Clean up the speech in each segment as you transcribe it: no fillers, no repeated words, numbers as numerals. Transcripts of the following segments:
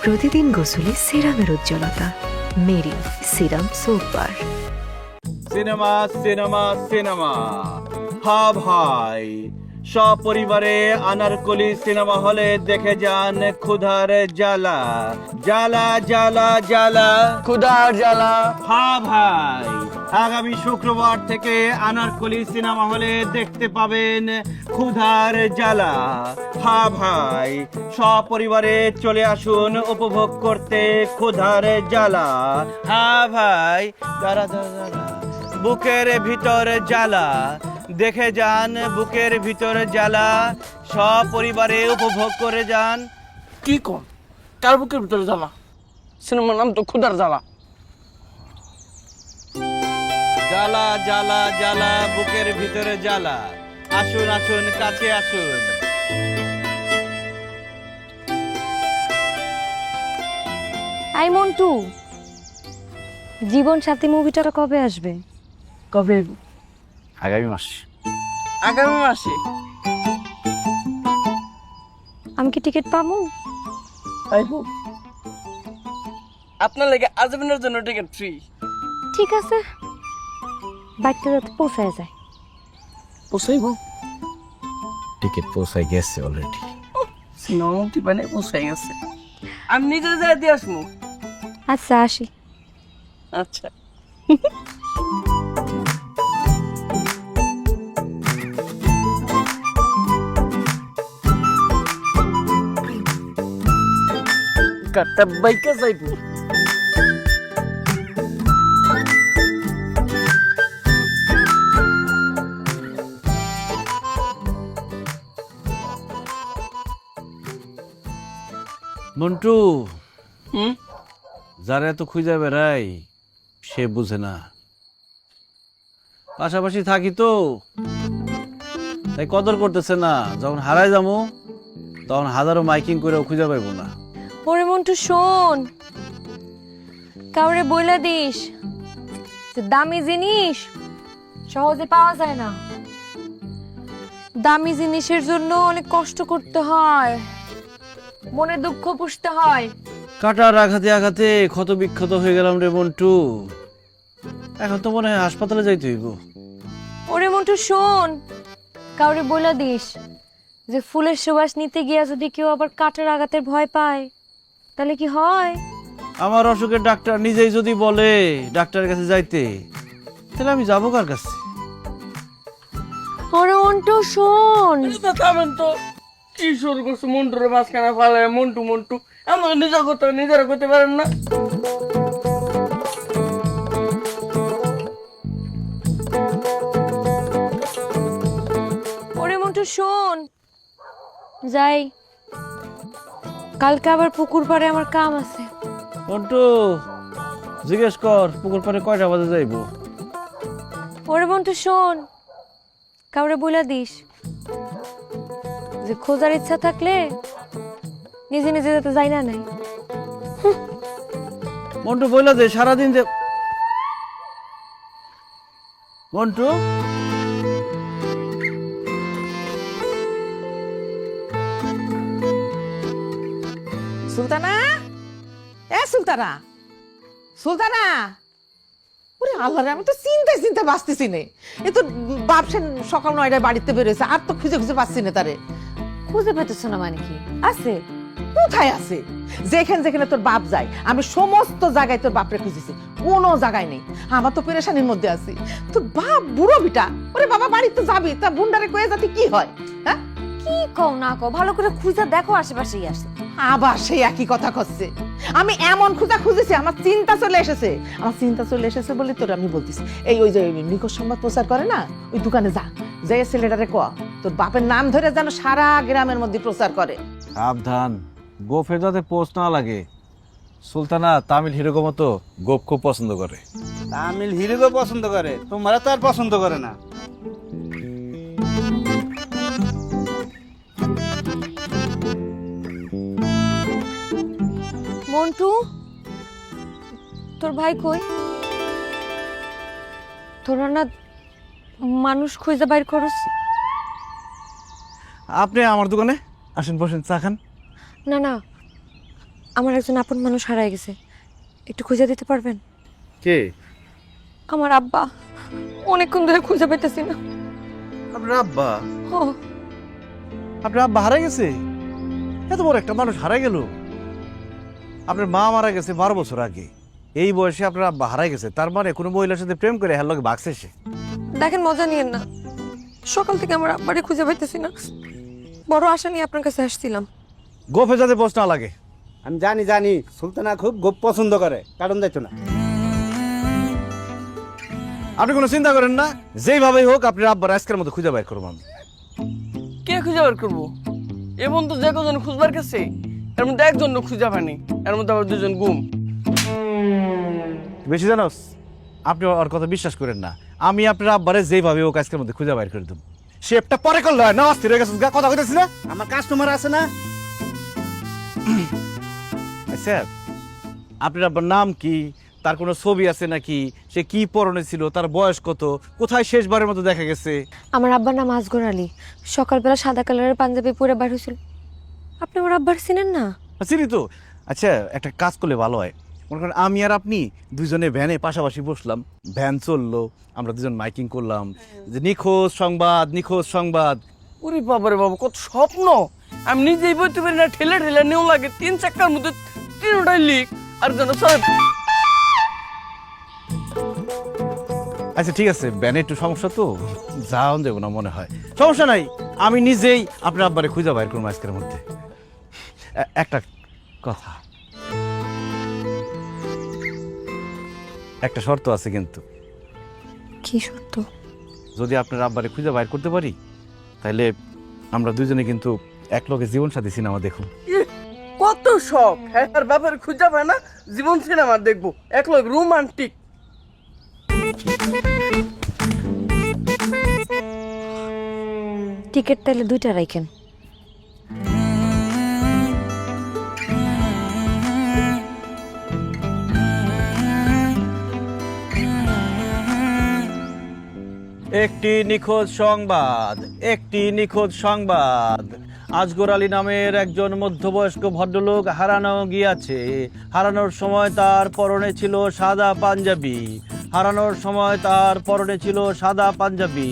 প্রতিদিন গোসলে সিরামের উজ্জ্বলতা মেরি serum soap bar. Cinema cinema cinema, হ্যাঁ ভাই, সপরিবারে আনারকলি সিনেমা হলে দেখে যান ক্ষুধার জ্বালা, জ্বালা জ্বালা জ্বালা, ক্ষুধার জ্বালা। হ্যাঁ ভাই, আগামী শুক্রবার থেকে আনারকলি সিনেমা হলে দেখতে পাবেন ক্ষুধার জ্বালা। হ্যাঁ ভাই, সপরিবারে চলে আসুন উপভোগ করতে ক্ষুধার জ্বালা। হ্যাঁ ভাই, দাঁড়া দাঁড়া দাঁড়া, বুকের ভিতর জ্বালা দেখে যান, বুকের ভিতর জ্বালা, সপরিবারে উপভোগ করে যান। কি কম কার বুকের ভিতরে জ্বালা? সিনেমার নাম তো ক্ষুধার জ্বালা। জ্বালা জ্বালা জ্বালা, বুকের ভিতরে জ্বালা। আসুন আসুন, কাছে আসুন। আই মন্টু, জীবন সাথী মুভিটা কবে আসবে? কবে? আগামী মাস। আগামী মাসে। আমি কি টিকিট পাবো? পাইবো। আপনার লেগে আজীবনের জন্য টিকিট ফ্রি। ঠিক আছে, বাড়িতে যাতে পৌঁছায় যায়। পোষাইব? টিকিট পৌঁছায় গেছে অলরেডি। সিনেমা মুক্তি পানে পোষাই গেছে। আমি নিজে যাই দিয়ে আসবো। আচ্ছা আসি। আচ্ছা। কাটা বাইকা যাইব। মন্টু, হুম? যারা এত খুঁজে বেড়াই সে বুঝে না। পাশাপাশি থাকি তো, তাই কদর করতেছে না। যখন হারায় যাবো তখন হাজারো মাইকিং করেও খুঁজে পাইবো না। ওরে মন্টু শোন, কাউরে বইলা দিস যে দামি জিনিস সহজে পাওয়া যায় না। দামি জিনিসের জন্য অনেক কষ্ট করতে হয়, মনে দুঃখ পুষতে হয়। কাটার আঘাতে আঘাতে ক্ষত বিক্ষত হয়ে গেলাম রে মন্টু। এখন তো মনে হয় হাসপাতালে যাইতে হইব। ওরে মন্টু শোন, কাউরে বইলা দিস যে ফুলের সুবাস নিতে গিয়া যদি কেউ আবার কাটার আঘাতের ভয় পায় তাহলে কি হয়? আমার অসুখের ডাক্তার নিজেই যদি বলে ডাক্তারের কাছে যাইতে, তাহলে আমি যাবো কার কাছে? ওরে মন্টু শোন, থামেন তো। কি শুরু করছো মন্টুর মাঝখানে ফালে? মন্টু মন্টু আমার নিজের কথা নিজেরা করতে পারেন না? ওরে মন্টু শোন, যাই, কালকে আবার পুকুর পাড়ে আমার কাম আছে। মন্টু, জিজ্ঞেস কর পুকুর পাড়ে কয়টা বাজে যাইবো। ওরে মন্টু শোন, কাউরে বইলা দিস যে খোঁজার ইচ্ছা থাকলে নিজে নিজে যেতে যাই না নাই। মন্টু বইলা যে সারাদিন যে মন্টু, সুলতানা, এ সুলতানা, সুলতানা, ওরে আল্লাহ রে, আমি তো চিন্তা বাঁচতেছি নে। এ তো বাপ সে সকাল 9টায় বাড়িতে বেরোয়েছে, আর তো খুঁজে খুঁজে পাচ্ছি না তারে। খুঁজে পেতেছ না মানে কি? আছে কোথায় আছে? যেখানে যেখানে তোর বাপ যায় আমি সমস্ত জায়গায় তোর বাপরে খুঁজেছি, কোনো জায়গায় নেই। আমার তো পেরেশানির মধ্যে আছি। তোর বাপ বুড়ো বিটা, ওরে বাবা বাড়িতে তো যাবি, তা বুন্ডারে কয়ে যাতে কি হয়? হ্যাঁ, কি কও না কও, ভালো করে খুঁজে দেখো আশেপাশেই আসে। আবার সেই একই কথা করছে। আমি এমন খোঁজা খুঁজেছি, আমার চিন্তা চলে এসেছে। আমার চিন্তা চলে এসেছে বলে তোর আমি বলতেছি, ওই যে নিকট সংবাদ প্রচার করে না, ওই দোকানে যা, যে ছেলেটারে ক তোর বাপের নাম ধরে যেন সারা গ্রামের মধ্যে প্রচার করে। সাবধান, গোফের যাতে পোস্ট না লাগে। সুলতানা তামিল হিরোগো মতো গোপ খুব পছন্দ করে। তামিল হিরোকে পছন্দ করে, তোমরা তো আর পছন্দ করে না। মন্টু, তোর ভাই কই? তোরা না মানুষ খুঁজে বাইর করস? আপনি আমার দোকানে আসেন, বসেন, চা খান। না না, আমার একজন আপন মানুষ হারায় গেছে, একটু খুঁজে দিতে পারবেন? কে? আমার আব্বা, অনেকক্ষণ ধরে খুঁজে পেতেছি না। আপনার আব্বা? ও, আপনার আব্বা হারা গেছে? এত বড় একটা মানুষ হারা গেল। আপনার মা মারা গেছে 12 বছর আগে, এই বয়সে আপনার আব্বা হারাই গেছে, তার মানে কোনো মহিলার সাথে প্রেম করে হ্যাঁ লোক বাগছে সে। দেখেন, মজা নিয়েন না, সকাল থেকে আমার আব্বারে খুঁজে পাইতেছি না। বড় আশা নিয়ে আপনার কাছে আসছিলাম। গোফে যাতে বস না লাগে। আমি জানি সুলতানা খুব গোপ পছন্দ করে, কারণ দেখছো না। আপনি কোনো চিন্তা করেন না, যেইভাবেই হোক আপনার আব্বার আজকের মতো খুঁজে বের করবো আমি। কে খুঁজে বার করবো? এবং তো যে কজন খুঁজবার কাছে, এর মধ্যে একজন খুঁজে পায়নি, এর মধ্যে আবার দুজন গুম। বেশি জানোস, আপনি ওর কথা বিশ্বাস করেন না। আমি আপনার আব্বারে যেইভাবে হোক আজকের মধ্যে খুঁজে বের করে দেবো। শেপটা পরে করলে হয় না, অস্থির হয়ে গেছে কথা কইতেছি না। আমার কাস্টমার আছে না? স্যার, আপনার আব্বার নাম কি, তার কোনো ছবি আছে নাকি, সে কি পরনে ছিল, তার বয়স কত, কোথায় শেষবারের মতো দেখা গেছে? আমার আব্বার নাম আসগর আলী, সকালবেলা সাদা কালারের পাঞ্জাবি পরে বাইর হয়েছিল। আপনি আমার আব্বার চিনেন না? চিনি তো। আচ্ছা, একটা কাজ করলে ভালো হয়। মনে করেন আমি আর আপনি দুজনে ভ্যানে পাশাপাশি বসলাম, ভ্যান চললো, আমরা দুজন মাইকিং করলাম যে নিখোঁজ সংবাদ, নিখোঁজ সংবাদ। ওরে বাবারে বাবা, কত স্বপ্ন! আমি নিজেই বলতে পারি না, ঠেলে ঠেলে নেও লাগে। 3 চাকার মধ্যে 3টাই লিক, আর যেন সব। আচ্ছা ঠিক আছে, ভ্যানে একটু সমস্যা তো, যাওয়া দেবো না মনে হয়। সমস্যা নাই, আমি নিজেই আপনার আব্বারে খুঁজে বাইর করবো আজকের মধ্যে। একটা কথা, একটা শর্ত আছে কিন্তু। কি সত্য? যদি আপনার আব্বারে খুঁজে বাইর করতে পারি, তাহলে আমরা দুজনে কিন্তু একলগে জীবন সাথী সিনেমা দেখুন। কত শখ! হ্যাঁ, আর বাবার খুঁজে পায় না, জীবন সিনেমা দেখবো এক লোক রোমান্টিক। টিকিট তাইলে 2টা রাখেন। একটি নিখোঁজ সংবাদ, একটি নিখোঁজ সংবাদ। আজগর আলী নামের একজন মধ্যবয়স্ক ভদ্রলোক হারানো গিয়াছে। হারানোর সময় তার পরনে ছিল সাদা পাঞ্জাবি। হারানোর সময় তার পরনে ছিল সাদা পাঞ্জাবি।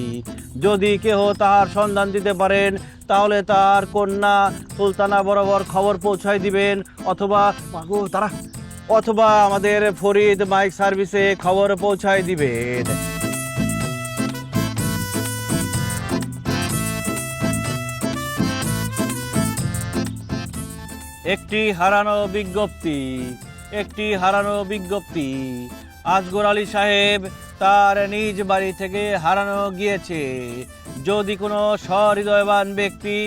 যদি কেহ তাহার সন্ধান দিতে পারেন, তাহলে তার কন্যা সুলতানা বরাবর খবর পৌঁছায় দিবেন, অথবা অথবা আমাদের ফরিদ মাইক সার্ভিসে খবর পৌঁছায় দিবেন। একটি হারানো বিজ্ঞপ্তি, একটি হারানো বিজ্ঞপ্তি। আজগর আলী সাহেব তার নিজ বাড়ি থেকে হারানো গিয়েছে। যদি কোনো সহৃদয়বান ব্যক্তি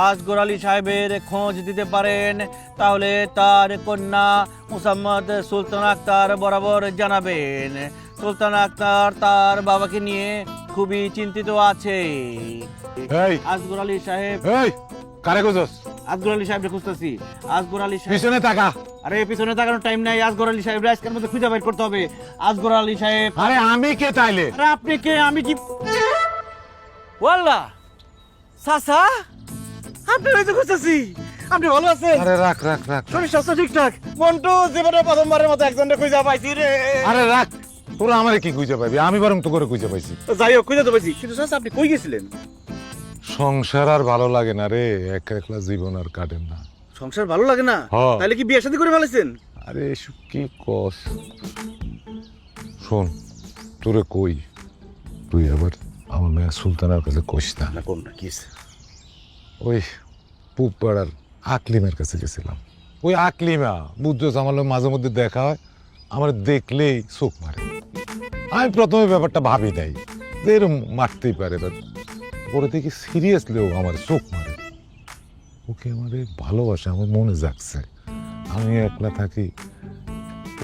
আজগর আলী সাহেবের খোঁজ দিতে পারেন, তাহলে তার কন্যা মুসাম্মদ সুলতানা আক্তার বরাবর জানাবেন। সুলতানা আক্তার তার বাবাকে নিয়ে খুবই চিন্তিত আছে। আজগর আলী সাহেব, কারে কইছস? আজগর আলী সাহেবকে খুঁজতেছি। আজগর আলী সাহেব, পিছনে তাকা। আরে পিছনে তাকানোর টাইম নাই। আজগর আলী সাহেব আজকের মধ্যে খুঁজে বের করতে হবে। আজগর আলী সাহেব। আরে আমি কে তাইলে? আরে আপনি কে? আমি কি? ওয়াল্লাহ সাসা, আপনি হয়তো খুঁজতেছি। আপনি ভালো আছেন? আরে রাখ রাখ রাখ। শরীর স্বাস্থ্য ঠিকঠাক? মন্টু, জীবনে প্রথমবারের মতো একজনকে খুঁজে পাইছি রে। আরে রাখ, তোরা আমারে কি খুঁজে পাবি? আমি বরং তো করে খুঁজে পাইছি। যাই হোক, খুঁজে তো পাইছি। কিন্তু সাসা, আপনি কই গেছিলেন? সংসার আর ভালো লাগে না রে, একা একলা জীবন আর কাটে না। সংসার ভালো লাগে না? হ্যাঁ। তাহলে কি বিয়ে শাদী করে ফেলেছেন? আরে এসব কি কস? শোন, তোরে কই, তুই আবার আমার মেয়ে সুলতানার কাছে কইস না। না কোন না কি? ওই পুব পাড়ার আকলিমের কাছে গেছিলাম। ওই আকলিমা বুঝছো, আমার লোক মাঝে মধ্যে দেখা হয়, আমার দেখলেই চোখ মারে। আমি প্রথমে ব্যাপারটা ভাবি নাই যে এরকম মারতেই পারে, পরে দেখি সিরিয়াসলিও আমার চোখ মারে। ওকে আমারে ভালোবাসে, আমার মনে জাগছে। আমি একলা থাকি,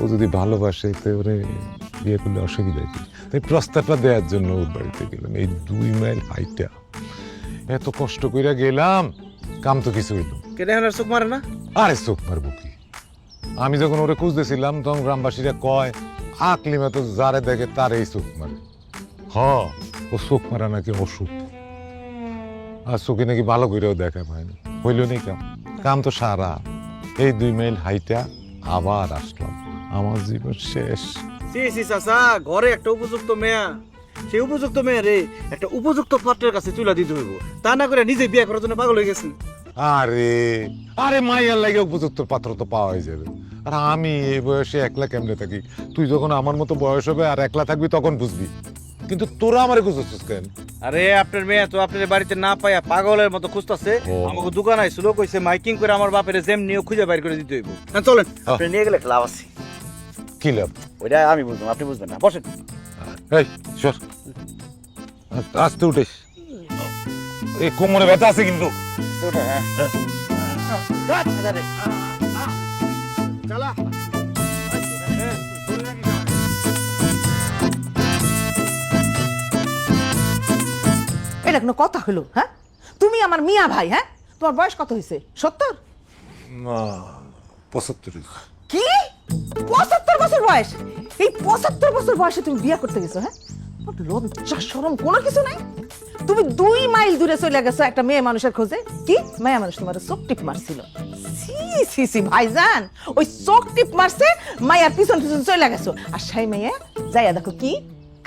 ও যদি ভালোবাসে তো ওরে বিয়ে করলে অসুবিধা কি? তাই প্রস্তাবটা দেওয়ার জন্য ওর বাড়িতে গেলাম। এই 2 মাইল হাইটা এত কষ্ট কইরা গেলাম, কাম তো কিছু হইল। কেটে হলে চোখ মারে না? আরে চোখ মারবো কি? আমি যখন ওরে খুঁজতেছিলাম তখন গ্রামবাসীরা কয় আকলিমা তো যারে দেখে তার এই চোখ মারে। ও চোখ মারা নাকি অসুখ, আর চোখে নাকি ভালো করেও দেখা পায় না। হইল নেই কাম, কাম তো সারা। এই 2 মাইল হাইটা আবার আসলাম, আমার জীবন শেষ। সি সি চাচা, ঘরে একটা উপযুক্ত মেয়া, সেই উপযুক্ত মেয়ে রে একটা উপযুক্ত পাত্রের কাছে চুলা দিতে হইব, তা না করে নিজে বিয়ে করার জন্য পাগল হয়ে গেছেন। আরে আরে মাইয়ার লাগে উপযুক্ত পাত্র তো পাওয়াই যাবে। আর আমি এই বয়সে একলা কেমনে থাকি? তুই যখন আমার মতো বয়স হবে আর একলা থাকবি তখন বুঝবি, কিন্তু তোরা আমারে খুঁজছিস কেন? আরে আপনার মেয়ে তো আপনার বাড়িতে না পাইয়া পাগলের মতো খুঁজতেছে। ও। আমাকে দোকান আইছিল, কইছে মাইকিং করে আমার বাপের জেম নিয়ে খুঁজে বাইর করে দিতে হইব। হ্যাঁ চলেন, আপনি নিয়ে গেলে একটা লাভ আছে। কি লাভ? ওইটা আমি বুঝলাম, আপনি বুঝবেন না, বসেন। এই সর, আস্তে উঠিস, এই কোমরে ব্যথা আছে কিন্তু। চালা। এটা কোনো কথা হলো? হ্যাঁ, তুমি আমার মিয়া ভাই, হ্যাঁ, তোমার বয়স কত হয়েছে? 70? 75। কি 75 বছর বয়স? এই 75 বছর বয়সে তুমি বিয়ে করতে গেছো? হ্যাঁ, লজ্জা শরম কোনো কিছু নাই? তুমি 2 মাইল দূরে চলে গেছো একটা মেয়ে মানুষের খোঁজে। কি মেয়ে মানুষ তোমার চোখ টিপ মারছিল? সি সি সি ভাইজান, ওই চোখ টিপ মারছে, মায়ের পিছন পিছন চলে গেছো, আর সেই মেয়ে যাইয়া দেখো কি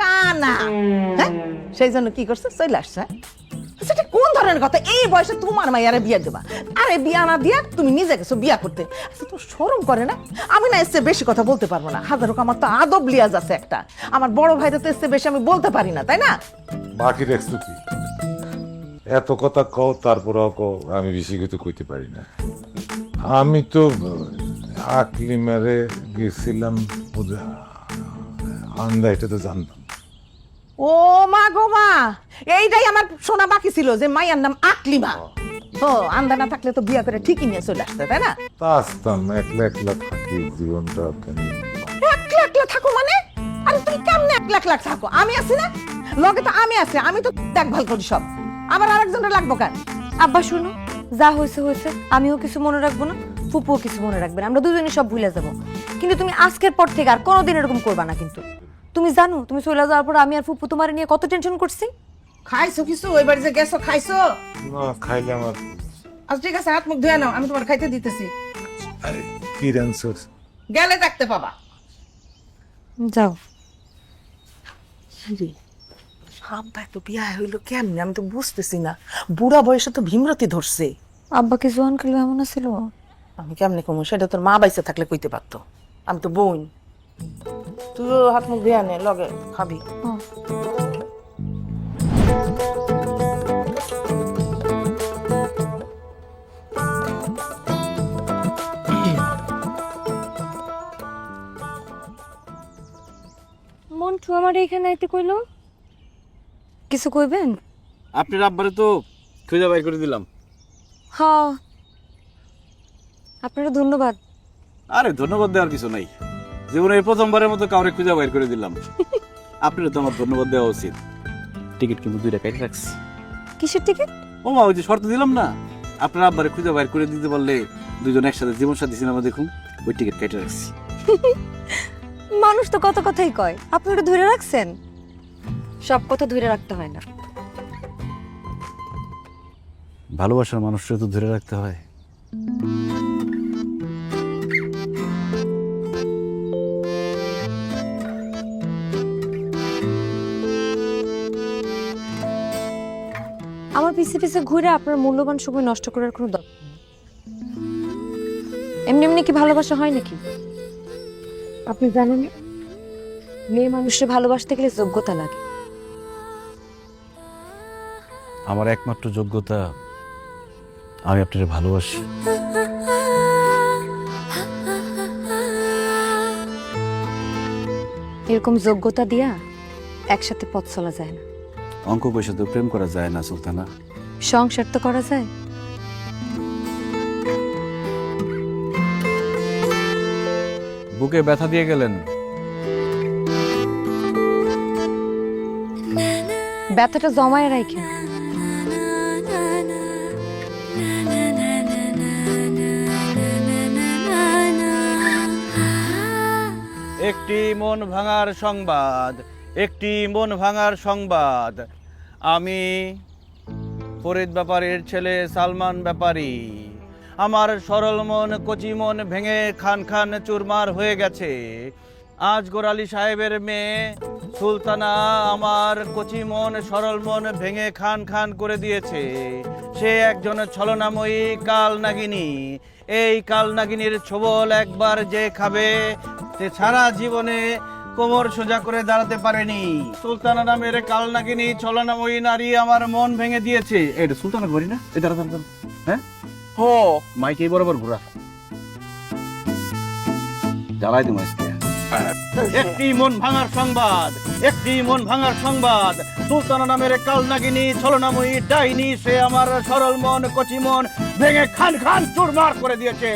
কানা। হ্যাঁ, সেই জন্য কি করছো? চলে আসছে। সেটা কোন ধরনের কথা? এই বয়সে তোমার মাইয়ারে বিয়ে দেবা? আরে বিয়া না দিয়া তুমি নিজে গেছো বিয়া করতে। আচ্ছা, তো শরম করে না? আমি না এসে বেশি কথা বলতে পারবো না, হাজার হোক আমার তো আদব লিয়াজ আছে একটা। আমার বড় ভাইটা তো এসে বেশি আমি বলতে পারি না, তাই না? বাকি দেখছো কি? এত কথা কও, তারপরেও কও আমি বেশি কিছু কইতে পারি না। আমি তো আকলিমারে গেছিলাম আন্দা, এটা তো জানতাম। ও মা গো মা, এইটাই আমার শোনা বাকি ছিল যে মাইয়ার নাম আকলিমা। ও, আন্দা না থাকলে তো বিয়া করে ঠিকই নিয়ে চলে আসতে, তাই না? তা আসতাম, একলা একলা থাকি, জীবনটা কেন। একলা একলা থাকো মানে? আরে তুমি কেমনে একলা একলা থাকো? আমি আছি না লগে, তো আমি আছি, আমি তো দেখভাল করি সব। আবার আরেকজনের লাগবো কেন? আব্বা শুনো, যা হয়েছে হয়েছে, আমিও কিছু মনে রাখবো না, ফুপুও কিছু মনে রাখবে না, আমরা দুজনই সব ভুলে যাবো। কিন্তু তুমি আজকের পর থেকে আর কোনোদিন এরকম করবা না। কিন্তু তুমি জানো, তুমি চলে যাওয়ার পর আমি আর ফুপু তোমার নিয়ে কত টেনশন করছি। খাইছো কিছু? ওই বাড়ি যে গেছো খাইছো? না খাইলে আমার আচ্ছা ঠিক আছে, হাত মুখ ধুয়ে নাও, আমি তোমার খাইতে দিতেছি। কি অ্যান্সার? গেলে দেখতে পাবা। যাও। রে আব্বা তো বিয়া হইলো কেমনে? আমি তো বুঝতেছি না। বুড়া বয়সে তো ভীমরতি ধরছে। আব্বা কি জোয়ান কালে এমন ছিল? আমি কেমনে কমু? সেটা তোর মা বাইসে থাকলে কইতে পারতো, আমি তো বোন। তুইও হাত মুখ ধুয়ে নে, লগে খাবি। মন্টু আমার এখানে আইতে কইলো, কিছু কইবেন? আপনার আব্বারে তো খুঁজে বাইর করে দিলাম। হ্যাঁ, আপনারা ধন্যবাদ। আরে ধন্যবাদ দেওয়ার কিছু নাই, জীবনে এই প্রথমবারের মতো কাউরে খুঁজে বাইর করে দিলাম। আপনার তো আমার ধন্যবাদ দেওয়া উচিত। টিকিট কিন্তু 2টা কেটে রাখছি। কিসের টিকিট? ও মা, ওই যে শর্ত দিলাম না, আপনার আব্বারে খুঁজে বাইর করে দিতে পারলে দুজন একসাথে জীবন সাথী সিনেমা দেখুন, ওই টিকিট কেটে রাখছি। মানুষ তো কত কথাই কয়, আপনি ওটা ধরে রাখছেন? সব কথা ধরে রাখতে হয় না। ভালোবাসার মানুষটা তো ধরে রাখতে হয়। আমার পিছে পিছে ঘুরে আপনার মূল্যবান সময় নষ্ট করার কোনো দরকার নেই। এমনি এমনি কি ভালোবাসা হয় নাকি? আপনি জানেন না, মেয়ে মানুষের ভালোবাসতে গেলে যোগ্যতা লাগে। আমার একমাত্র যোগ্যতা আমি আপনার ভালোবাসি। এরকম যোগ্যতা দিয়া একসাথে পথ চলা যায় না। অঙ্ক পয়সা তো প্রেম করা যায় না সুলতানা। সংসার তো করা যায়। বুকে ব্যথা দিয়ে গেলেন। ব্যথাটা জমায় রাখেন। একটি মন ভাঙার সংবাদ, একটি মন ভাঙার সংবাদ। আমি ফরিদ ব্যাপারীর ছেলে সালমান ব্যাপারী, আমার সরল মন কচি মন ভেঙে খান খান চুরমার হয়ে গেছে। আজগর আলী সাহেবের মেয়ে সুলতানা আমার কচি মন সরল মন ভেঙে খান খান করে দিয়েছে। সে একজন ছলনাময়ী কাল নাগিনী। এই কাল নাগিনীর ছোবল একবার যে খাবে সে সারা জীবনে কোমর সোজা করে দাঁড়াতে পারেনি। সুলতানা নামের কাল নাগিনী ছলনাময়ী নারী আমার মন ভেঙে দিয়েছে। এটা সুলতানা করি না, এটা হ্যাঁ হো মাইকে বরাবর ঘুরা জ্বালাই দিম আজকে। একটি মন ভাঙার সংবাদ, একটি মন ভাঙার সংবাদ। সুলতানা নামের কাল নাগিনী ছলনাময়ী ডাইনি সে আমার সরল মন কচি মন ভেঙে খান খান চুরমার করে দিয়েছে।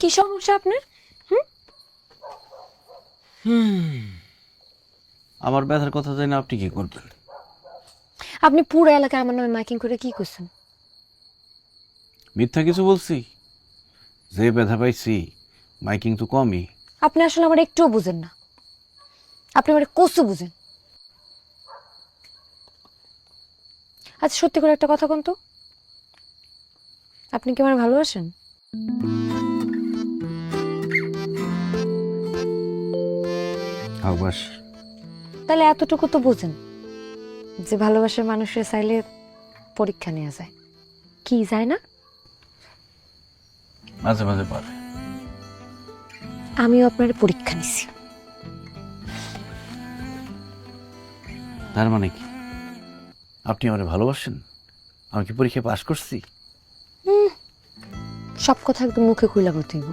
কি সমস্যা আপনার? আমার ব্যথার কথা জানি না, আপনি কি করবেন? আপনি পুরো এলাকায় আমার নামে মাইকিং করে কি করছেন? মিথ্যা কিছু বলছি? যে ব্যথা পাইছি মাইকিং তো কমই। আপনি আসলে আমার একটুও বুঝেন না, আপনি আমার কসু বুঝেন। আচ্ছা সত্যি করে একটা কথা কোন তো, আপনি কি আমার ভালোবাসেন? অবশ্য তাহলে এতটুকু তো বুঝেন যে ভালোবাসার মানুষের চাইলে পরীক্ষা নেওয়া যায়, কি যায় না? মাঝে মাঝে পারে। আমিও আপনার পরীক্ষা নিছি। তার মানে কি আপনি আমারে ভালোবাসেন? আমি কি পরীক্ষা পাশ করছি? সব কথা একদম মুখে খুইলা বলতে হইব,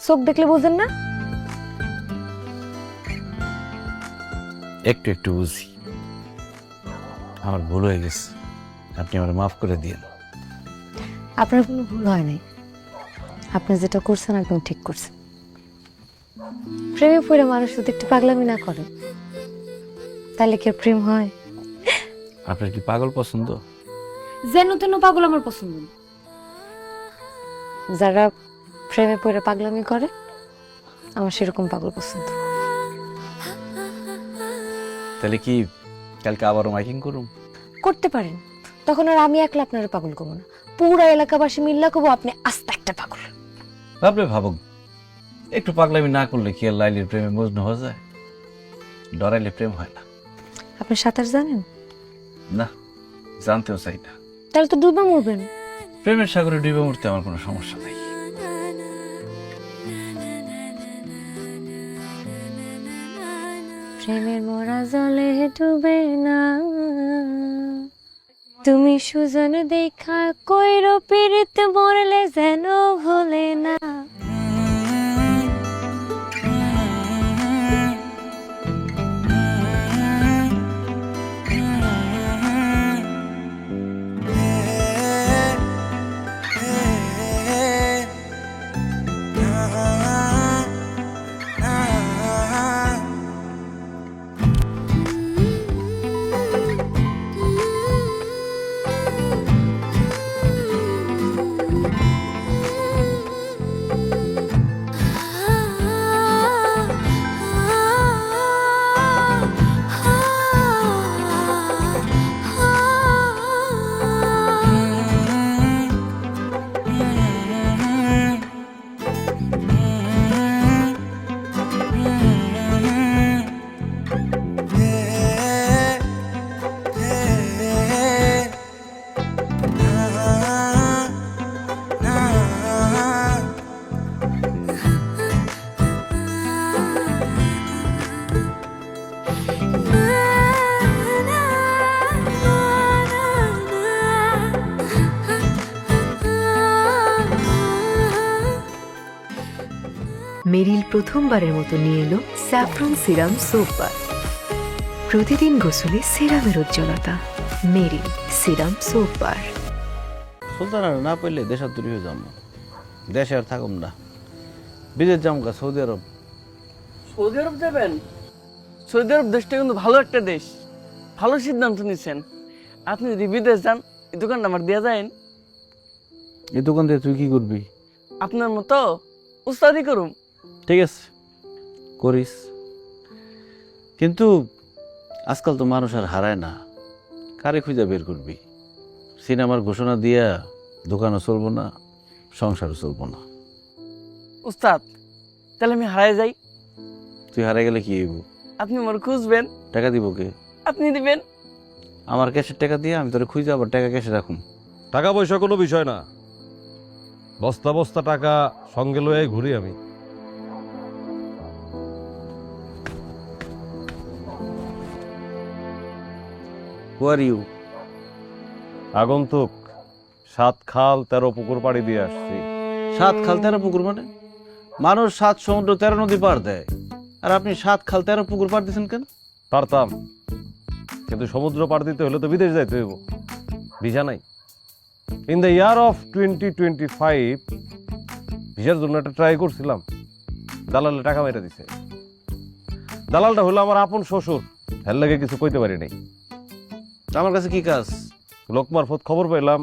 চোখ দেখলে বুঝেন না? একটু একটু বুঝি। আমার ভুল হয়ে গেছে, আপনি আমার মাফ করে দিন। আপনার কোনো ভুল হয় নাই, আপনি যেটা করছেন একদম ঠিক করছেন। প্রেমে পড়ে মানুষ যদি একটু পাগলামি না করে তাহলে কি আর প্রেম হয়? আপনার কি পাগল পছন্দ? যেন তেন পাগল আমার পছন্দ না। যারা প্রেমে পড়ে পাগলামি করে আমার সেরকম পাগল পছন্দ। তাহলে কি কালকে আবারও মাইকিং করুন? করতে পারেন, তখন আর আমি একলা আপনার পাগল করবো না, পুরা এলাকাবাসী মিল্লা করবো আপনি আস্তে একটা পাগল। ভাবলে ভাবুক, একটু পাগলামি না করলে কি আর লাইলির প্রেমে মজনু হয়ে যায়? ডরাইলে প্রেম হয় না। আপনি সাঁতার জানেন? না, জানতেও চাই না। তাহলে তো ডুবে মরবেন। প্রেমের সাগরে ডুবে মরতে আমার কোনো সমস্যা নেই। প্রেমের মোরা জলে ডুবে না, তুমি সুজন দেখা কইরো পীড়িত মরলে যেন ভুলে না। মেরিল প্রথমবারের মতো নিয়ে এলো স্যাফরন সিরাম সোপ বার। প্রতিদিন গোসলে সিরামের উজ্জ্বলতা। মেরিল সিরাম সোপ বার। সুলতানা না পাইলে দেশার দূরে হয়ে যাবো, দেশে আর থাকুম না, বিদেশ যাবো গা, সৌদি আরব। সৌদি আরব যাবেন? সৌদি আরব দেশটা কিন্তু ভালো একটা দেশ, ভালো সিদ্ধান্ত নিচ্ছেন। আপনি যদি বিদেশ যান এই দোকানটা আমার দেওয়া যায়? এই দোকান থেকে তুই কি করবি? আপনার মতো উস্তাদি করুম। ঠিক আছে, করিস, কিন্তু আজকাল তো মানুষ আর হারায় না, কারে খুঁজে বের করবি? সিনেমার ঘোষণা দিয়া দোকানও চলবো না, সংসারও চলবো না। উস্তাদ, তাহলে আমি হারাই যাই? তুই হারাই গেলে কি হইব? আপনি আমার খুঁজবেন, টাকা দিব কে? আপনি দিবেন। আমার ক্যাশের টাকা দিয়ে আমি তোরে খুঁজে আবার টাকা ক্যাশে রাখুন। টাকা পয়সা কোনো বিষয় না, বস্তা বস্তা টাকা সঙ্গে লয়ে ঘুরি আমি। হু আর ইউ? আগন্তুক, 7 খাল 13 পুকুর পাড়ি দিয়ে আসছি। 7 খাল 13 পুকুর মানে? মানুষ 7 সমুদ্র 13 নদী পার দেয়, আর আপনি 7 খাল 13 পুকুর পার দিচ্ছেন কেন? পারতাম, কিন্তু সমুদ্র পার দিতে হলে তো বিদেশ যাইতে হইব, ভিসা নাই। ইন দ্য ইয়ার অফ 2025 ভিসার জন্য একটা ট্রাই করছিলাম, দালালে টাকা মেরে দিছে। দালালটা হলো আমার আপন শ্বশুর, হের লাগে কিছু কইতে পারি নাই। আমার কাছে কি কাজ? লোক মারফত খবর পাইলাম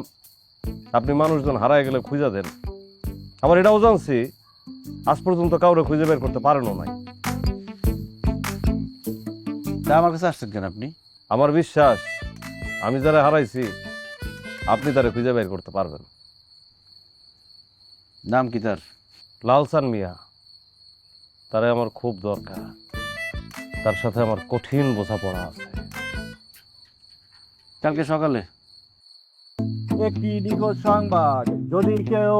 আপনি মানুষজন হারায় গেলে খুঁজা দেন। আমার এটাও জানছি আজ পর্যন্ত কাউরে খুঁজে বের করতে পারেনও নাই। তা আমার কাছে আসছেন কেন আপনি? আমার বিশ্বাস আমি যারা হারাইছি আপনি তারা খুঁজে বের করতে পারবেন। নাম কি তার? লালসান মিয়া, তারে আমার খুব দরকার। তার সাথে আমার কঠিন বোঝাপড়া আছে। কালকে সকালে একটি নিখোঁজ সংবাদ, যদি কেউ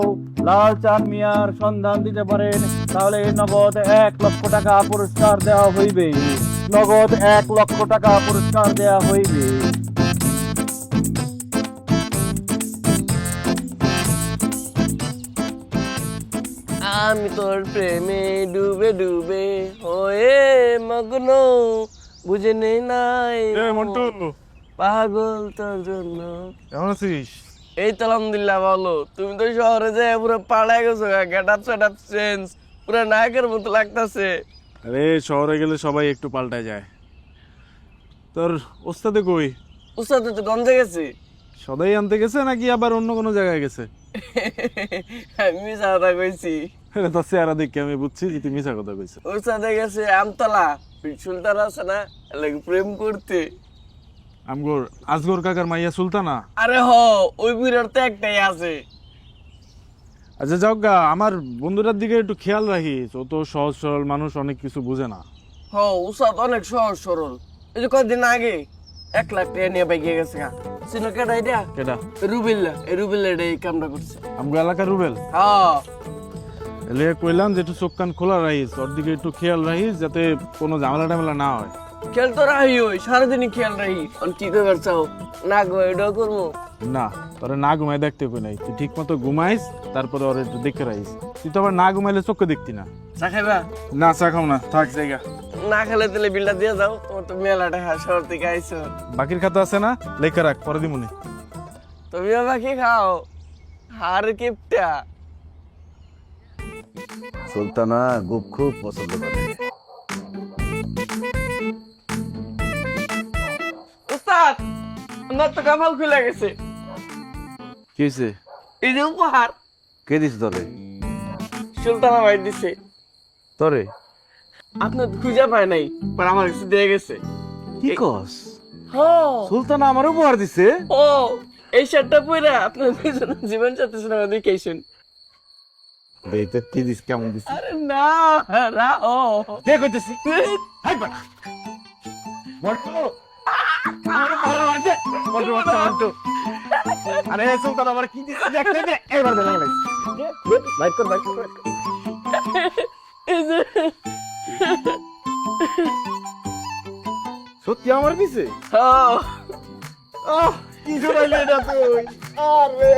লালচাঁদ মিয়ার সন্ধান দিতে পারেন তাহলে নগদ 1 লক্ষ টাকা পুরস্কার দেওয়া হইবে। নগদ 1 লক্ষ টাকা পুরস্কার দেওয়া হইবে। আমি তোর প্রেমে ডুবে ডুবে হয়ে মগ্ন, বুঝে নেই নাই পাগল তোর জন্য। কেমন আছিস? এই তো আলহামদুলিল্লাহ ভালো। তুমি তো শহরে যে পুরো পাড়ায় গেছো, get up set up change, পুরো নায়কের মতো লাগতাছে। আরে শহরে গেলে সবাই একটু পাল্টায় যায়। তোর ওস্তাদে কই? উস্তাদ তো গঞ্জে গেছে। সদাই আনতে গেছে নাকি আবার অন্য কোনো জায়গায় গেছে? আমি মিশা কথা কইছি। তোর চেহারা দেখে আমি বুঝছি যে তুই মিশা কথা কইছিস। উস্তাদে গেছে আমতলা, সুলতান আছে না, লাগে প্রেম করতে। আমগোর আজগর কাকার মাইয়া সুলতানা? আরে হ, ওই বিরাট তো একটাই আছে। আচ্ছা যাও গা, আমার বন্ধুটার দিকে একটু খেয়াল রাখিস, ও তো সহজ সরল মানুষ, অনেক কিছু বুঝে না। হ, উস্তাদ অনেক সহজ সরল। এই যে কয়েকদিন আগে 1 লাখ টাকা নিয়ে বাইকে গেছে গা। চিনো কেটা এটা? কেটা? রুবিল্লা। এই রুবিল্লা এই কামটা করছে। আমগো এলাকার রুবেল? হ্যাঁ। এলে কইলাম যে একটু চোখ কান খোলা রাখিস, ওর দিকে একটু খেয়াল রাখিস যাতে কোনো ঝামেলা টামেলা না হয়। খেয়াল তো রাহি, ওই সারাদিনই খেয়াল রাহি। কি করবার চাও? না গো, এটাও করবো না, তোরা না ঘুমাই দেখতে কই নাই, তুই ঠিক মতো ঘুমাইস, তারপরে ওর একটু দেখে রাখিস। তুই তো আবার না ঘুমাইলে চোখে দেখতি না। চা খাইবা? না চা খাও না, থাক জায়গা। না খেলে তাহলে বিলটা দিয়ে যাও, তোমার তো মেলাটা শহর থেকে আইসো। বাকির খাতা আছে না, লেখা রাখ, পরে দিমুনি। তুমিও বাকি খাও। হার কিপটা। সুলতানা গুপ খুব পছন্দ করে। উস্তাদ, আমার তো কপাল খুলে গেছে। কি হয়েছে? এই যে উপহার কে দিস তোরে? সুলতানা ভাই দিছে। তোরে? আপনার খুঁজে পায় নাই, পর আমার কাছে দিয়ে গেছে। কি কস? হ্যাঁ। সুলতানা আমার উপহার দিছে? ও, এই শার্টটা পরে আপনার দুজনের জীবন সাথী সিনেমা দেখেছেন। এইটা কি দিস, কেমন দিস? আরে না, ও কে কইতেছি? হাই বাড়া বড়তো আমার বড় আছে, বড়। আরে সুলতানা আমার কি দিস দেখতে দে, এবার দে লাগলাই। লাইক কর, লাইক কর। এই যে সত্যি আমার দিছে? হ্যাঁ। আহ কি জোরাইলে এটা তুই? আরে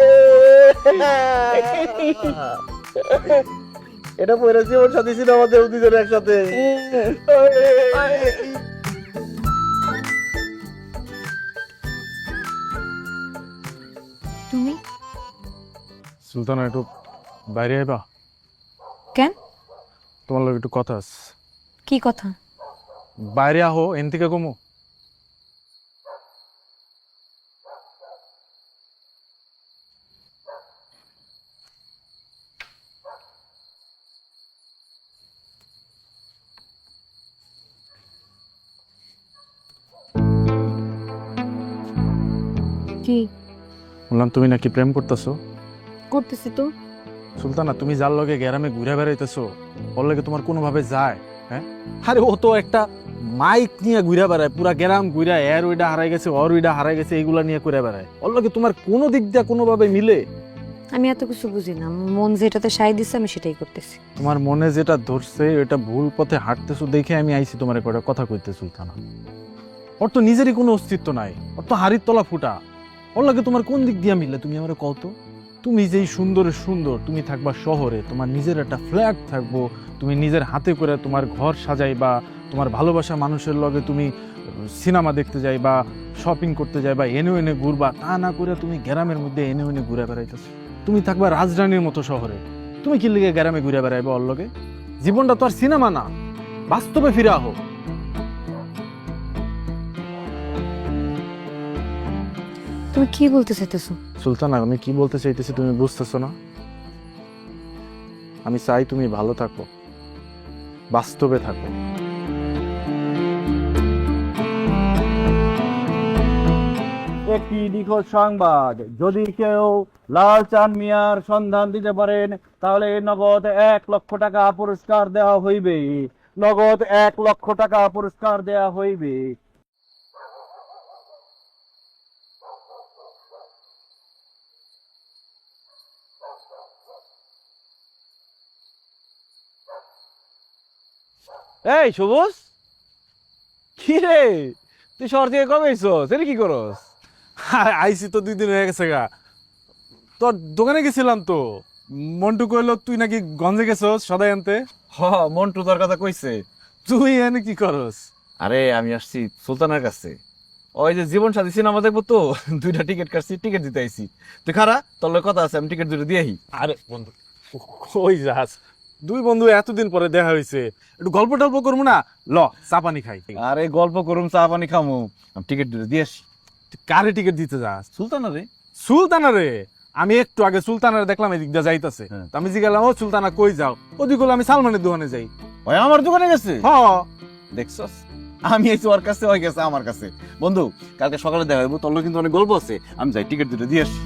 এটা পরে জীবন সাথী ছিল আমাদের দুজনের একসাথে। তুমি সুলতানা একটু বাইরে আইবা, কেন? তোমার লোক একটু কথা আছে। কি কথা? বাইরে আহো, এন থেকে কমো। কি বললাম তুমি নাকি প্রেম করতেছো। করতেছি তো? সুলতানা, তুমি যার লগে গ্রামে ঘুরে বেড়াইতেছো ওর লগে তোমার কোনোভাবে যায়? হ্যাঁ, আরে ও তো একটা মাইক নিয়ে ঘুরে বেড়ায়, পুরা গ্রাম ঘুরে, এর ওইটা হারাই গেছে, ওর ওইটা হারাই গেছে, এইগুলা নিয়ে ঘুরে বেড়ায়। ওর লগে তোমার কোনো দিক দিয়ে কোনোভাবে মিলে? আমি এত কিছু বুঝি না, আমার মন যেটাতে সায় দিচ্ছে আমি সেটাই করতেছি। তোমার মনে যেটা ধরছে ওটা ভুল পথে হাঁটতেছো দেখে আমি আইছি তোমার কয়টা কথা কইতে। সুলতানা, ওর তো নিজেরই কোনো অস্তিত্ব নাই, ওর তো হাড়ির তলা ফুটা। ওর লাগে তোমার কোন দিক দিয়ে মিলে তুমি আমার কত? তুমি যেই সুন্দরের সুন্দর, তুমি থাকবা শহরে, তোমার নিজের একটা ফ্ল্যাট থাকবো, তুমি নিজের হাতে করে তোমার ঘর সাজাইবা, তোমার ভালোবাসা মানুষের লগে তুমি সিনেমা দেখতে যাইবা, শপিং করতে যাইবা, এনে এনে ঘুরবা। তা না করে তুমি গ্রামের মধ্যে এনে এনে ঘুরে বেড়াইতেছো। তুমি থাকবা রাজধানীর মতো শহরে, তুমি কি লিগে গ্রামে ঘুরে বেড়াইবা ওর লগে? জীবনটা তো আর সিনেমা না, বাস্তবে ফিরে আহো। তুমি কি বলতে চাইতেছো? সুলতানা, আমি কি বলতে চাইতেছি তুমি বুঝতেছো না? আমি চাই তুমি ভালো থাকো, বাস্তবে থাকো। একটি নিখোঁজ সংবাদ, যদি কেউ লালচাঁদ মিয়ার সন্ধান দিতে পারেন তাহলে নগদ 1 লক্ষ টাকা পুরস্কার দেওয়া হইবে। নগদ 1 লক্ষ টাকা পুরস্কার দেওয়া হইবে। এই সবুজ, কি রে তুই শহর থেকে কবে আইছস? এটা কি করস? আইসি তো 2 দিন হয়ে গেছে গা। তোর দোকানে গেছিলাম তো, মন্টু কইলো তুই নাকি গঞ্জে গেছস সদাই আনতে। হ, মন্টু তোর কথা কইছে। তুই এনে কি করস? আরে আমি আসছি সুলতানের কাছে, ওই যে জীবন সাথী সিনেমা দেখবো তো, 2টা টিকিট কাটছি, টিকিট দিতে আইছি। তুই খারা, তোর লগে কথা আছে, আমি টিকিট 2টা দিয়ে আহি। আরে বন্ধু, কই যাস? 2 বন্ধু এতদিন পরে দেখা হইছে, একটু গল্প টল্প করবো না? ল, চা পানি খাই। আরে গল্প করুম, চা পানি খামু, আমি টিকিট 2টা দিয়ে আসি। তুই কারে টিকিট দিতে যাস? সুলতানা রে। সুলতানা রে? আমি একটু আগে সুলতানারে দেখলাম এদিক দিয়ে যাইতাছে। হ্যাঁ। তো আমি জিজ্ঞাসা, ও সুলতানা কই যাও? ওদিক হলো আমি সালমানের দোকানে যাই। ওই আমার দোকানে গেছে? হ, দেখছস, আমি আইছি ওর কাছে, ওই গেছে আমার কাছে। বন্ধু, কালকে সকালে দেখা হইব, তোর লগে কিন্তু অনেক গল্প আছে, আমি যাই টিকিট 2টা দিয়ে আসি।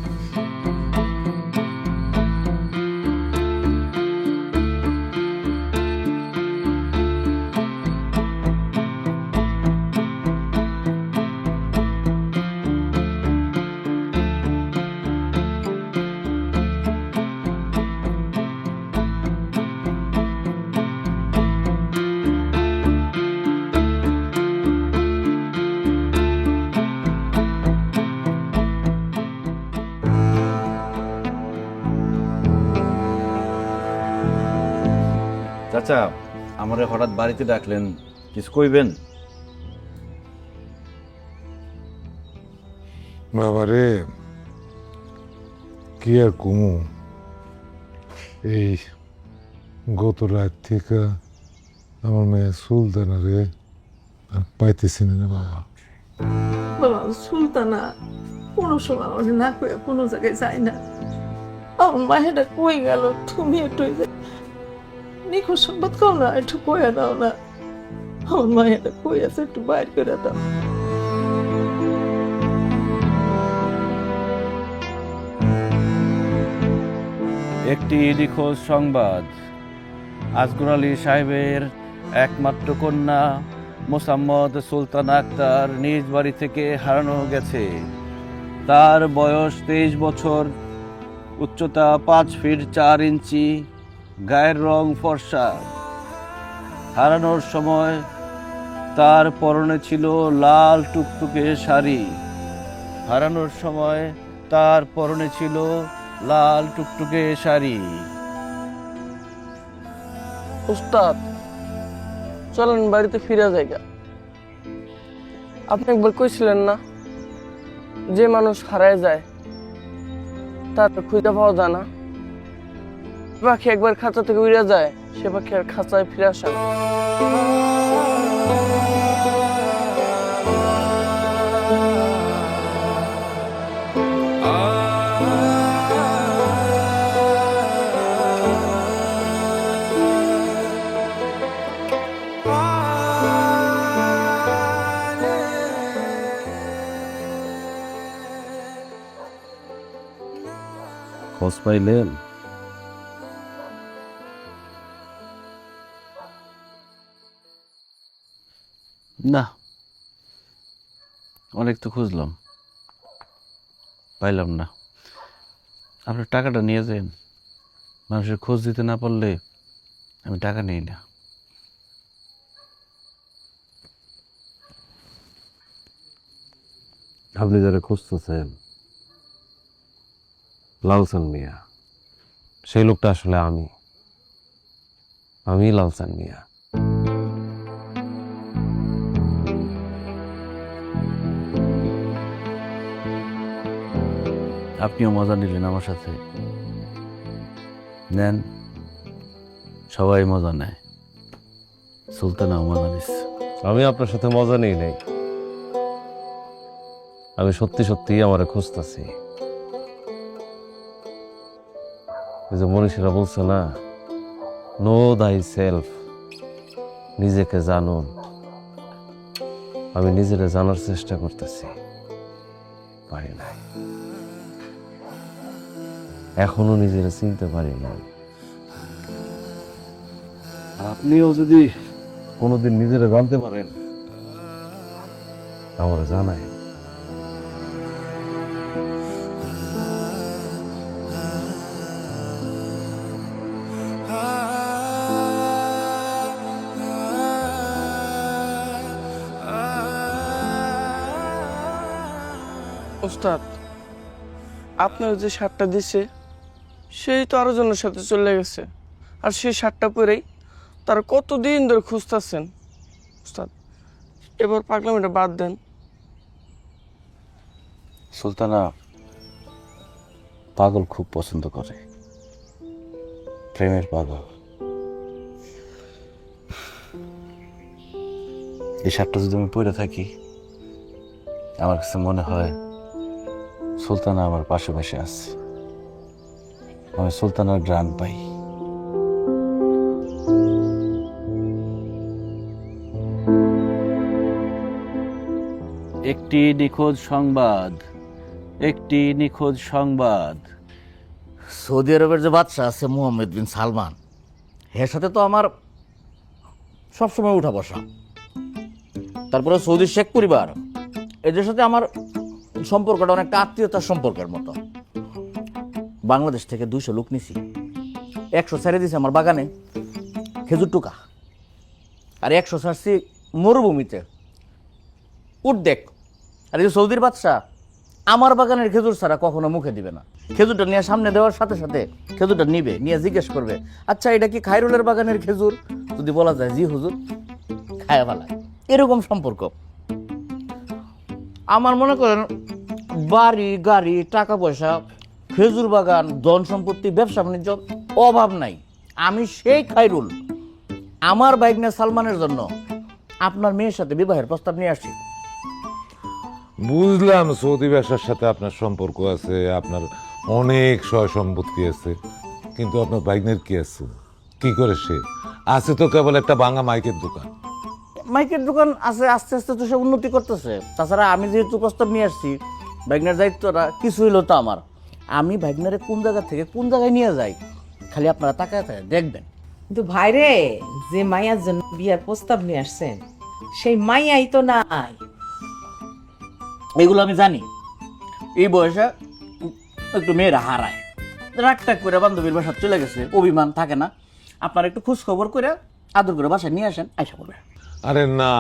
চাচা, আমারে হঠাৎ বাড়িতে ডাকলেন, কিছু কইবেন? বাবারে, কি আর কমু, এই গত রাত থেকে আমার মেয়ে সুলতানারে আর পাইতেছি না রে বাবা। বাবা, সুলতানা কোনো সময় আমাকে না কয়ে কোনো জায়গায় যায় না। আমার মায়েরা কই গেল? তুমি একটু নিখোঁজ সংবাদ কও না, একটু কয়ে দাও না। আমার মায়েরা কই আছে, একটু বাইর করে দাও। একটি নিখোঁজ সংবাদ, আসগর আলী সাহেবের একমাত্র কন্যা মোসাম্মদ সুলতানা আক্তার নিজ বাড়ি থেকে হারানো গেছে। তার বয়স 23 বছর, উচ্চতা 5 ফিট 4 ইঞ্চি, গায়ের রং ফর্সা। হারানোর সময় তার পরনে ছিল লাল টুকটুকে শাড়ি। হারানোর সময় তার পরনে ছিল লাল টুকটুকে শাড়ি। উস্তাদ, চলেন বাড়িতে ফিরে যাইগা। আপনি একবার কইছিলেন না, যে মানুষ হারায় যায় তার খুঁজে পাওয়া যায় না। পাখি একবার খাঁচা থেকে উড়ে যায়, সে পাখি আর খাঁচায় ফিরে আসে না। খোঁজ পাইলেন? না, অনেক তো খুঁজলাম, পাইলাম না। আপনার টাকাটা নিয়ে যান। মানুষের খোঁজ দিতে না পারলে আমি টাকা নিই না। আপনি যারা খুঁজতেছেন লালসান মিয়া, সেই লোকটা আসলে আমি লালসান মিয়া। আপনিও মজা নিলেন আমার সাথে। নেন, সবাই মজা নেয়, সুলতানাও মজা নিচ্ছে। আমি আপনার সাথে মজা নেই নাই, আমি সত্যি সত্যি আমারে খুঁজতেছি। যে মনীষীরা বলছে না, নো দাই সেলফ, নিজেকে জানুন। আমি নিজেরে জানার চেষ্টা করতেছি, পারি নাই, এখনো নিজেরে চিনতে পারি না। আপনিও যদি কোনোদিন নিজেরে জানতে পারেন আমার জানাই। ওস্তাদ, আপনার যে শার্টটা দিছে সেই তো আরো জনের সাথে চলে গেছে, আর সেই শার্টটা পরেই তারা কতদিন ধরে খুঁজতেছেন। ওস্তাদ, এবার পাগলামিটা বাদ দেন। সুলতানা পাগল খুব পছন্দ করে, প্রেমের পাগল। এই শার্টটা যদি আমি পরে থাকি, আমার কাছে মনে হয় সুলতানা আমার পাশে বসে আছে, আমি সুলতানার গ্রান পাই। একটি নিখোঁজ সংবাদ, একটি নিখোঁজ সংবাদ। সৌদি আরবের যে বাদশা আছে মোহাম্মদ বিন সালমান, এর সাথে তো আমার সবসময় উঠা বসা। তারপরে সৌদি শেখ পরিবার, এদের সাথে আমার সম্পর্কটা অনেকটা আত্মীয়তার সম্পর্কের মতো। বাংলাদেশ থেকে 200 লোক নিছি, 100 ছেড়ে দিছে আমার বাগানে খেজুর টুকা, আর 100 ছাড়ছি মরুভূমিতে উঠ দেখ। আর এই সৌদির বাদশা আমার বাগানের খেজুর ছাড়া কখনো মুখে দিবে না। খেজুরটা নিয়ে সামনে দেওয়ার সাথে সাথে খেজুরটা নিবে, নিয়ে জিজ্ঞেস করবে, আচ্ছা এটা কি খায়রুলের বাগানের খেজুর? যদি বলা যায় জি হুজুর, খায়া ফেলায়। এরকম সম্পর্ক। আমার মনে করেন বাড়ি গাড়ি টাকা পয়সা খেজুর বাগান ধন সম্পত্তি ব্যবসা বাণিজ্য অভাব নাই। আমি সেই খায়রুল আমার বাইকনা সালমানের জন্য আপনার মেয়ের সাথে বিবাহের প্রস্তাব নিয়ে আসছি। বুঝলাম সৌদি ব্যবসার সাথে আপনার সম্পর্ক আছে, আপনার অনেক সয় সম্পত্তি আছে, কিন্তু আপনার বাইকনের কি আছে? কি করে সে আছে? তো কেবল একটা ভাঙা মাইকের দোকান। মাইকের দোকান আছে, আস্তে আস্তে তো সে উন্নতি করতেছে। তাছাড়া আমি যেহেতু প্রস্তাব নিয়ে আসছি, বাইকনার দায়িত্বটা কিছু হইলো তো আমার। আমি বাইকনারে কোন জায়গা থেকে কোন জায়গায় নিয়ে যাই, খালি আপনারা তাকায় থাকে দেখবেন। কিন্তু ভাইরে, যে মাইয়ার জন্য বিয়ার প্রস্তাব নিয়ে আসছেন সেই মাইয়াই তো নাই। এগুলো আমি জানি। এই বয়সে একটু মেয়েরা হারায়, রাগটাগ করে বান্ধবীর বাসা চলে গেছে, অভিমান থাকে না। আপনারা একটু খোঁজ খবর করে আদর করে বাসায় নিয়ে আসেন, আইসা করবে। আরে না,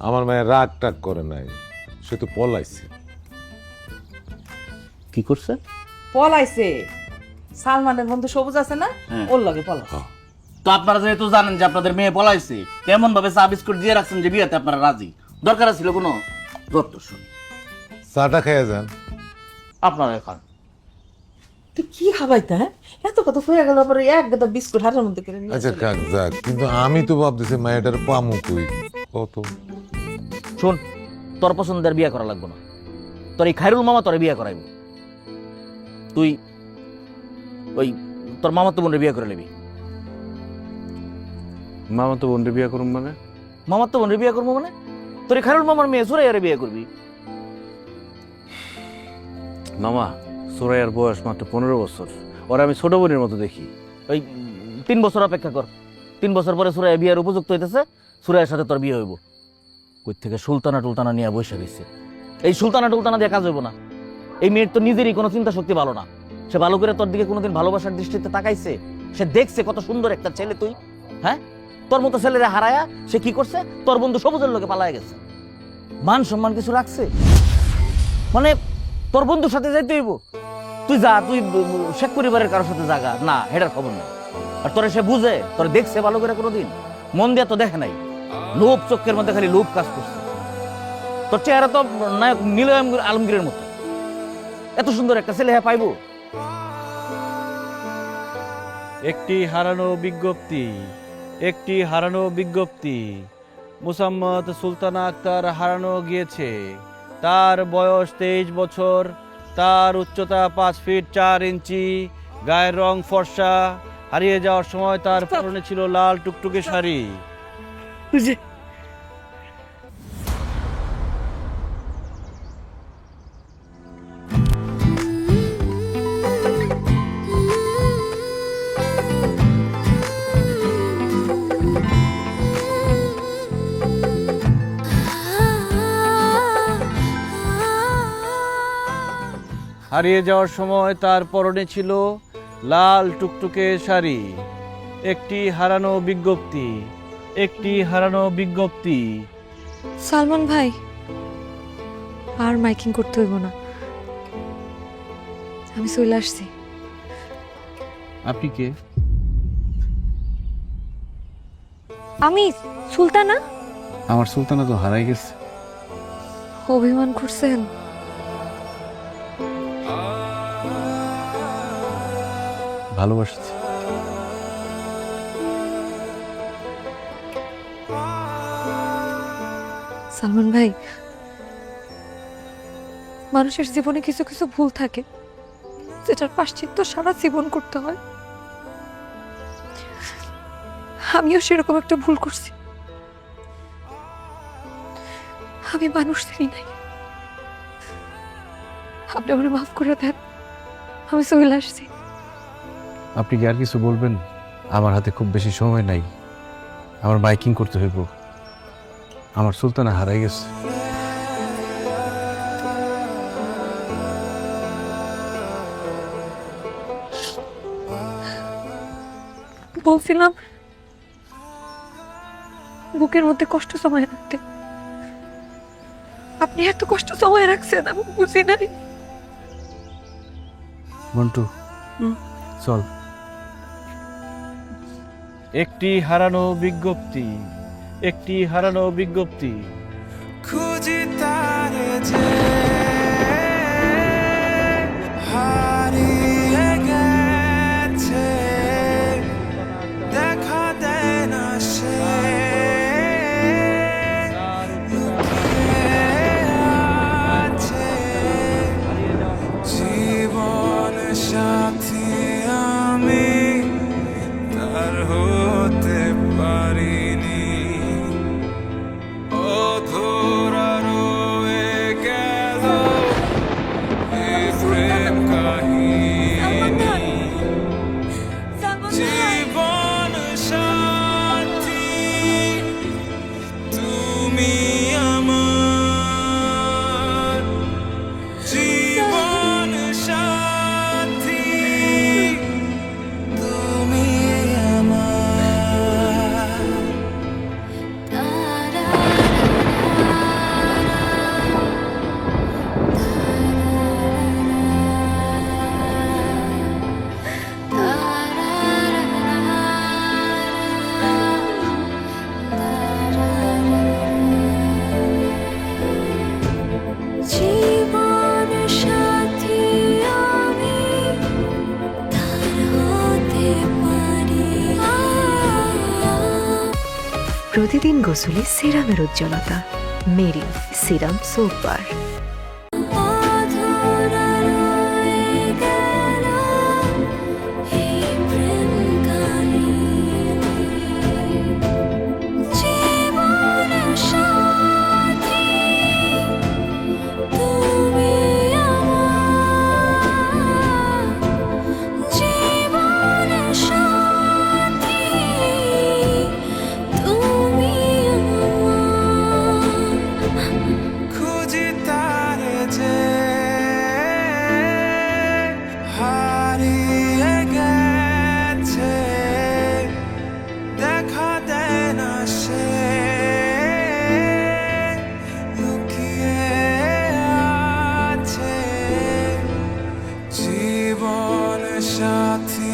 আমার মেয়ে রাগ টাগ করে নাই, সে তো পলাইছে। কি করছে? পলাইছে। সালমানের বন্ধু সবুজ আছে না, ওর লগে পলাইছে। তো আপনারা যেহেতু জানেন যে আপনাদের মেয়ে পলাইছে, কেমন ভাবে চা বিস্কুট দিয়ে রাখছেন যে বিয়েতে আপনারা রাজি? দরকার ছিল কোনো যত চাটা খেয়ে যান। আপনারা এখন তুই কি খাবাইতে? হ্যাঁ, এত কথা হয়ে গেল পরে এক গাদা বিস্কুট হাতের মধ্যে করে নিয়ে আচ্ছা কাক যাক, কিন্তু আমি তো ভাবতেছি মায়েটার পামু কই কত। শোন, তোর পছন্দের বিয়ে করা লাগবে না। তোর এই খায়রুল মামা তোরে বিয়ে করাইব। তুই ওই তোর মামা তো বোনের বিয়ে করে নিবি। মামা তো বোনরে বিয়ে করুন মানে? মামার তো বোনের বিয়ে করবো মানে তোর এই খায়রুল মামার মেয়ে সুরাইয়ারে বিয়ে করবি। মামা, সোরাইয়ার বয়স মাত্র 15 বছর, ওরা আমি ছোট বোনের মতো দেখি। ওই 3 বছর অপেক্ষা কর, 3 বছর পরে সুরাইয়া বিয়ের উপযুক্ত হইতেছে, সুরাইয়ের সাথে তোর বিয়ে হইব। কই থেকে সুলতানা টুলতানা নিয়ে বসে গেছে। এই সুলতানা টুলতানা দিয়ে কাজ হইব না। এই মেয়ের তো নিজেরই কোনো চিন্তা শক্তি ভালো না। সে ভালো করে তোর দিকে কোনোদিন ভালোবাসার দৃষ্টিতে তাকাইছে? সে দেখছে কত সুন্দর একটা ছেলে তুই, হ্যাঁ? তোর মতো ছেলেরা হারায়া সে কি করছে? তোর বন্ধু সবুজের লোকে পালায় গেছে। মান সম্মান কিছু রাখছে? মানে তোর বন্ধুর সাথে যাইতে হইব? তুই যা, তুই শেখ পরিবারের কারোর সাথে জাগা না, হেটার খবর নেই। আর তোরে সে বুঝে, তোরে দেখছে ভালো করে কোনোদিন? মন দিয়া তো দেখে নাই, লোভ চোখের মধ্যে খালি লোভ কাজ করছে। তোর চেহারা তো নায়ক নীলম আলমগীরের মতো। এত সুন্দর একটা ছেলে হ্যাঁ পাইবো? একটি হারানো বিজ্ঞপ্তি, একটি হারানো বিজ্ঞপ্তি। মুসাম্মদ সুলতানা আক্তার হারানো গিয়েছে। তার বয়স 23 বছর, তার উচ্চতা 5 ফিট 4 ইঞ্চি, গায়ের রং ফর্সা। হারিয়ে যাওয়ার সময় তার পরনে ছিল লাল টুকটুকে শাড়ি। হারিয়ে যাওয়ার সময় তার পরনে ছিল লাল টুকটুকে শাড়ি। একটি হারানো বিজ্ঞপ্তি, একটি হারানো বিজ্ঞপ্তি। সালমান ভাই, আর মাইকিং করতে হইব না, আমি চলে আসছি। আপনি কে? আমি সুলতানা। আমার সুলতানা তো হারাই গেছে। অভিমান করছেন? ভালোবাসছি। সালমান ভাই, মানুষের জীবনে কিছু কিছু ভুল থাকে যেটার প্রায়শ্চিত্ত সারা জীবন করতে হয়। আমিও সেরকম একটা ভুল করছি। আমি মানুষ চিনি নাই। আপনি আমাকে মাফ করে দেন, আমি চলে আসছি। আপনি কি আর কিছু বলবেন? আমার হাতে খুব বেশি সময় নাই, আমার বাইকিং করতে হইব। আমার সুলতানা হারাই গেছে। বলছিলাম বুকের মধ্যে কষ্ট জমায় রাখতে। আপনি এত কষ্ট জমায় রাখছেন আমি বুঝি নাই। মন্টু, চল। একটি হারানো বিজ্ঞপ্তি, একটি হারানো বিজ্ঞপ্তি। খুঁজি তারে যে হারিয়ে গেছে, দেখা দেয় না সে, লুকিয়ে আছে জীবন সাথী আমি তার হতে পারিনি। অধরা রয়ে গেল এই প্রেম কাহিনী, জীবন সাথী তুমি আমার, জীবন সাথী তুমি আমার। জীবন সাথী আমি তার হতে পারি। প্রতিদিন গোসলে সিরামের উজ্জ্বলতা মেরি সিরাম সোপ বার। অধরা রয়ে গেল এই প্রেম কাহিনী, জীবন সাথী তুমি আমার। সাথী